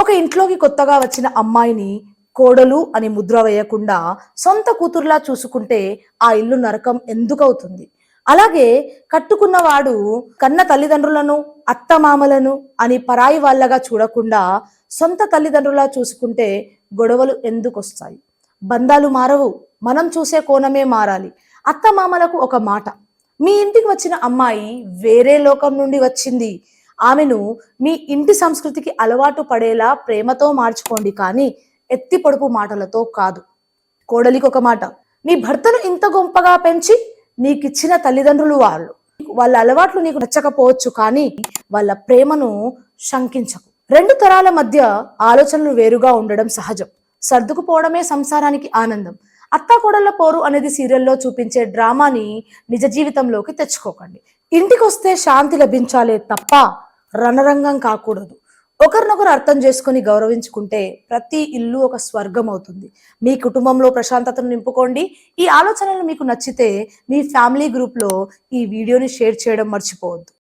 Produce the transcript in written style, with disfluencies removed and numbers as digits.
ఒక ఇంట్లోకి కొత్తగా వచ్చిన అమ్మాయిని కోడలు అని ముద్ర వేయకుండా సొంత కూతురులా చూసుకుంటే ఆ ఇల్లు నరకం ఎందుకవుతుంది? అలాగే కట్టుకున్నవాడు కన్న తల్లిదండ్రులను అత్తమామలను అని పరాయి వాళ్ళగా చూడకుండా సొంత తల్లిదండ్రులా చూసుకుంటే గొడవలు ఎందుకొస్తాయి? బంధాలు మారవు, మనం చూసే కోణమే మారాలి. అత్తమామలకు ఒక మాట, మీ ఇంటికి వచ్చిన అమ్మాయి వేరే లోకం నుండి వచ్చింది, ఆమెను మీ ఇంటి సంస్కృతికి అలవాటు పడేలా ప్రేమతో మార్చుకోండి, కానీ ఎత్తి పొడుపు మాటలతో కాదు. కోడలికి ఒక మాట, నీ భర్తను ఇంత గొప్పగా పెంచి నీకిచ్చిన తల్లిదండ్రులు వాళ్ళు, వాళ్ళ అలవాట్లు నీకు నచ్చకపోవచ్చు, కానీ వాళ్ళ ప్రేమను శంకించకు. రెండు తరాల మధ్య ఆలోచనలు వేరుగా ఉండడం సహజం. సర్దుకుపోవడమే సంసారానికి ఆనందం. అత్తా కోడళ్ళ పోరు అనేది సీరియల్లో చూపించే డ్రామాని నిజ జీవితంలోకి తెచ్చుకోకండి. ఇంటికొస్తే శాంతి లభించాలే తప్ప రణరంగం కాకూడదు. ఒకరినొకరు అర్థం చేసుకుని గౌరవించుకుంటే ప్రతి ఇల్లు ఒక స్వర్గం అవుతుంది. మీ కుటుంబంలో ప్రశాంతతను నింపుకోండి. ఈ ఆలోచనలు మీకు నచ్చితే మీ ఫ్యామిలీ గ్రూప్లో ఈ వీడియోని షేర్ చేయడం మర్చిపోవద్దు.